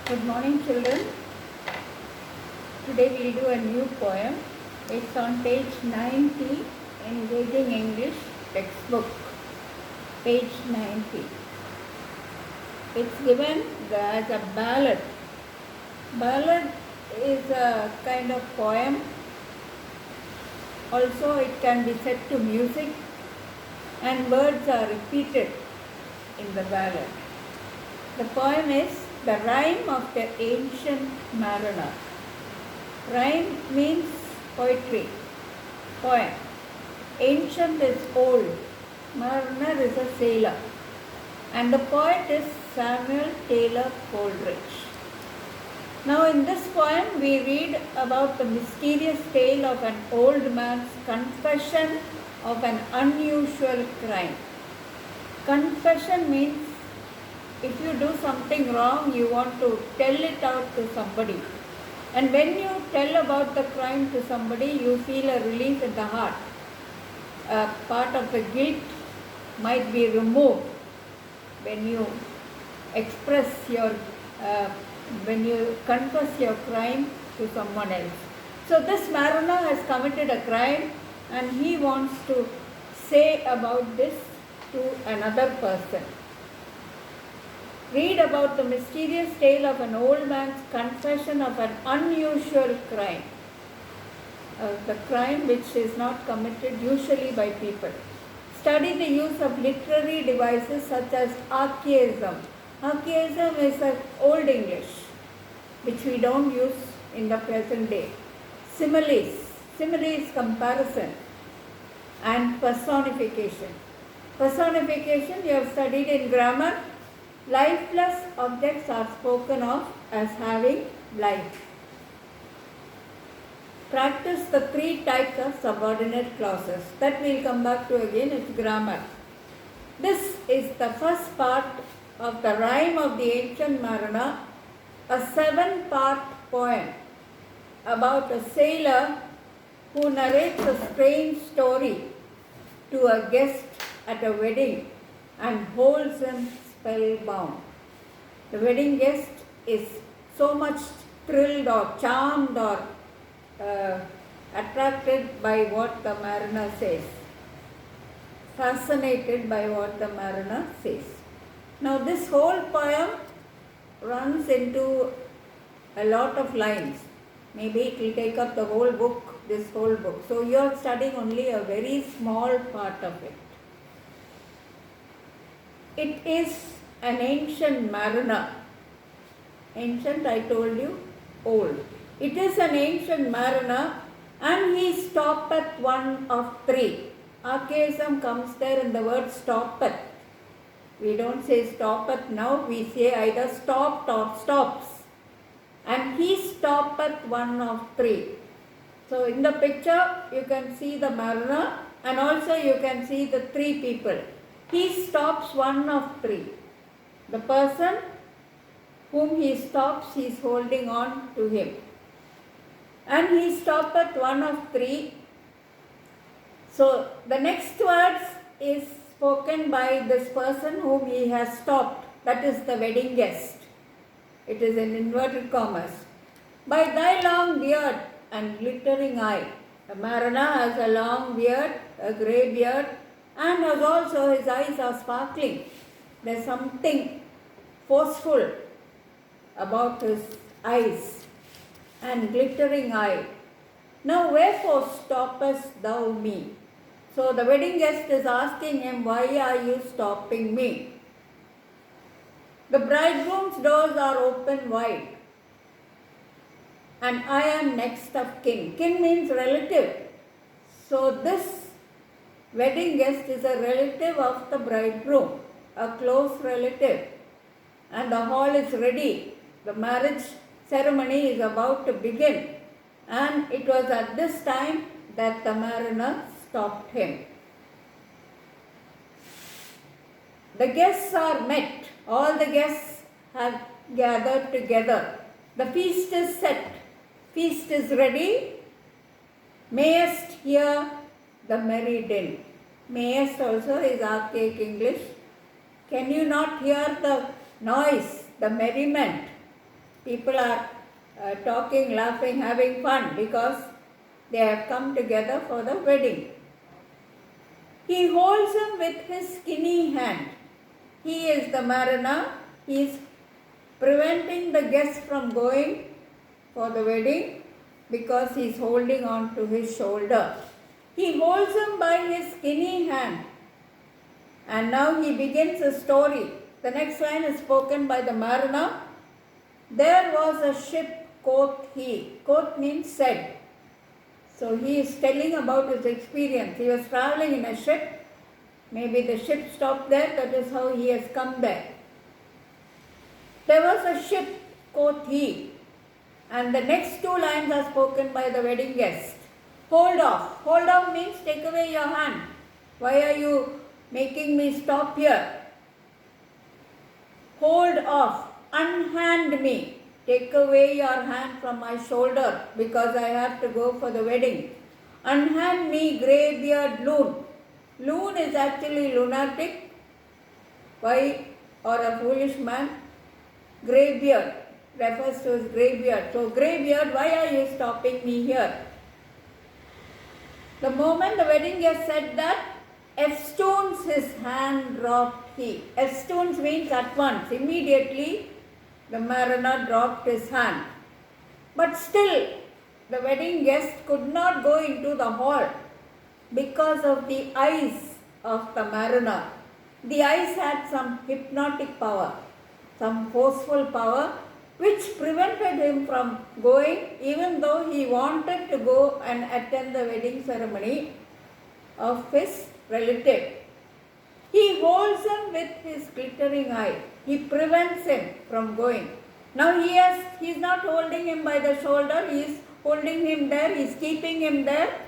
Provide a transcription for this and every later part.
Good morning, children. Today we'll do a new poem. It's on page 90 in Reading English textbook, page 90. It's given as a ballad. Ballad is a kind of poem. Also, it can be set to music, and words are repeated in the ballad. The poem is The Rime of the Ancient Mariner. Rhyme means poetry, poem. Ancient is old, mariner is a sailor. And the poet is Samuel Taylor Coleridge. Now in this poem we read about the mysterious tale of an old man's confession of an unusual crime. Confession means if you do something wrong, you want to tell it out to somebody. And when you tell about the crime to somebody, you feel a relief in the heart. A part of the guilt might be removed when you express when you confess your crime to someone else. So this mariner has committed a crime and he wants to say about this to another person. Read about the mysterious tale of an old man's confession of an unusual crime. The crime which is not committed usually by people. Study the use of literary devices such as archaism. Archaism is an old English which we don't use in the present day. Similes. Simile is comparison and personification. Personification you have studied in grammar. Lifeless objects are spoken of as having life. Practice the 3 types of subordinate clauses. That we'll come back to again, it's grammar. This is the first part of the Rime of the Ancient Mariner, a 7-part poem about a sailor who narrates a strange story to a guest at a wedding and holds him spellbound. The wedding guest is so much thrilled or charmed or attracted by what the mariner says, fascinated by what the mariner says. Now this whole poem runs into a lot of lines. Maybe it will take up the whole book, this whole book. So you are studying only a very small part of it. It is an ancient mariner. Ancient, I told you, old. It is an ancient mariner and he stoppeth one of 3. Archaism comes there in the word stoppeth. We don't say stoppeth now, we say either stopped or stops. And he stoppeth one of 3. So in the picture you can see the mariner and also you can see the 3 people. He stops one of 3. The person whom he stops, he is holding on to him. And he stoppeth one of 3. So the next words is spoken by this person whom he has stopped. That is the wedding guest. It is in inverted commas. By thy long beard and glittering eye. The mariner has a long beard, a grey beard, and has also his eyes are sparkling. There is something forceful about his eyes and glittering eye. Now wherefore stoppest thou me? So the wedding guest is asking him, why are you stopping me? The bridegroom's doors are open wide and I am next of kin. Kin means relative. So this wedding guest is a relative of the bridegroom, a close relative. And the hall is ready. The marriage ceremony is about to begin. And it was at this time that the mariner stopped him. The guests are met. All the guests have gathered together. The feast is set. Feast is ready. Mayest hear the merry din. Mayest also is archaic English. Can you not hear the noise, the merriment? People are talking, laughing, having fun because they have come together for the wedding. He holds him with his skinny hand. He is the mariner. He is preventing the guests from going for the wedding because he is holding on to his shoulder. He holds him by his skinny hand. And now he begins a story. The next line is spoken by the mariner. There was a ship, quoth he. Quoth means said. So he is telling about his experience. He was traveling in a ship. Maybe the ship stopped there. That is how he has come there. There was a ship, quoth he. And the next two lines are spoken by the wedding guest. Hold off. Hold off means take away your hand. Why are you making me stop here? Hold off. Unhand me. Take away your hand from my shoulder because I have to go for the wedding. Unhand me, greybeard loon. Loon is actually lunatic. Why? Or a foolish man. Greybeard refers to his greybeard. So greybeard, why are you stopping me here? The moment the wedding guest said that, eftsoons his hand dropped he. Eftsoons means at once, immediately the mariner dropped his hand. But still, the wedding guest could not go into the hall because of the eyes of the mariner. The eyes had some hypnotic power, some forceful power, which prevented him from going, even though he wanted to go and attend the wedding ceremony of his relative. He holds him with his glittering eye. He prevents him from going. Now he is not holding him by the shoulder, he is holding him there, he is keeping him there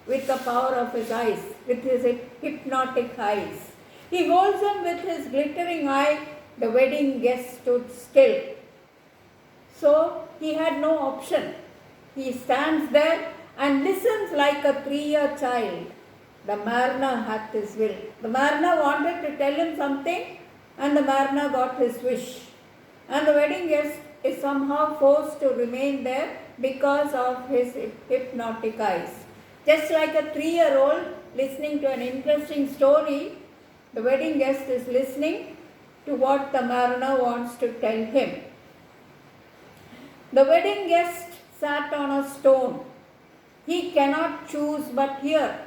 with the power of his eyes, with his hypnotic eyes. He holds him with his glittering eye. The wedding guest stood still. So he had no option. He stands there and listens like a 3-year child. The mariner had his will. The mariner wanted to tell him something and the mariner got his wish. And the wedding guest is somehow forced to remain there because of his hypnotic eyes. Just like a 3-year-old listening to an interesting story, the wedding guest is listening to what the mariner wants to tell him. The wedding guest sat on a stone. He cannot choose but hear.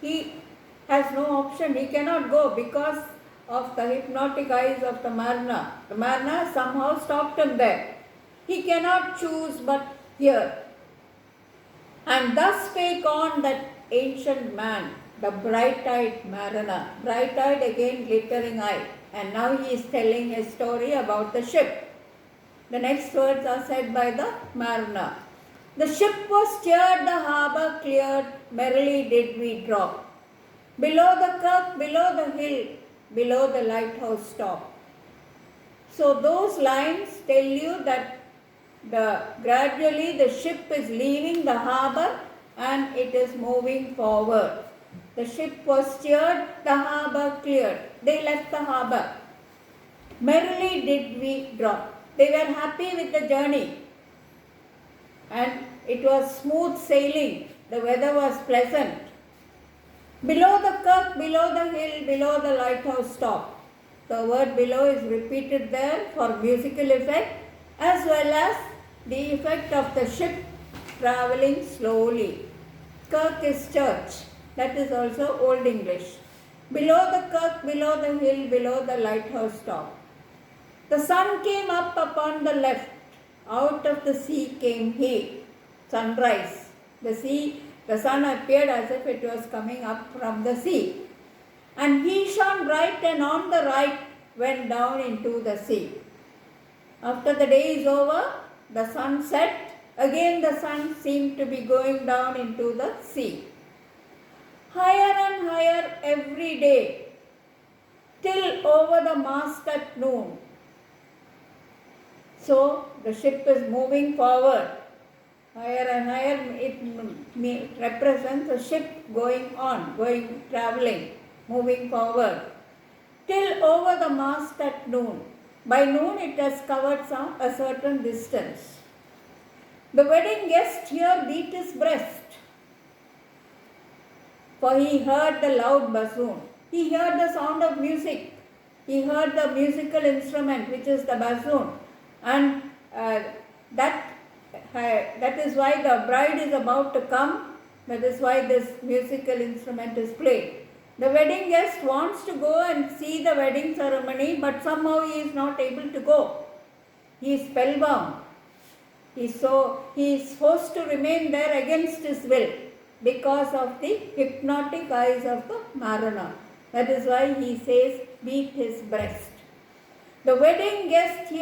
He has no option. He cannot go because of the hypnotic eyes of the mariner. The mariner somehow stopped him there. He cannot choose but hear. And thus spake on that ancient man, the bright-eyed mariner. Bright-eyed, again glittering eye. And now he is telling his story about the ship. The next words are said by the mariner. The ship was steered, the harbour cleared, merrily did we drop. Below the kirk, below the hill, below the lighthouse stop. So those lines tell you that gradually the ship is leaving the harbour and it is moving forward. The ship was steered, the harbour cleared. They left the harbour. Merrily did we drop. They were happy with the journey and it was smooth sailing. The weather was pleasant. Below the kirk, below the hill, below the lighthouse stop. The word below is repeated there for musical effect as well as the effect of the ship travelling slowly. Kirk is church. That is also Old English. Below the kirk, below the hill, below the lighthouse stop. The sun came up upon the left. Out of the sea came he. Sunrise. The sun appeared as if it was coming up from the sea. And he shone bright and on the right went down into the sea. After the day is over, the sun set. Again the sun seemed to be going down into the sea. Higher and higher every day, till over the mast at noon. So the ship is moving forward. Higher and higher, it represents a ship going on, traveling, moving forward. Till over the mast at noon. By noon, it has covered a certain distance. The wedding guest here beat his breast, for he heard the loud bassoon. He heard the sound of music. He heard the musical instrument, which is the bassoon. And that is why the bride is about to come. That is why this musical instrument is played. The wedding guest wants to go and see the wedding ceremony, but somehow he is not able to go. He is spellbound. He is forced to remain there against his will because of the hypnotic eyes of the mariner. That is why he says, beat his breast. The wedding guest here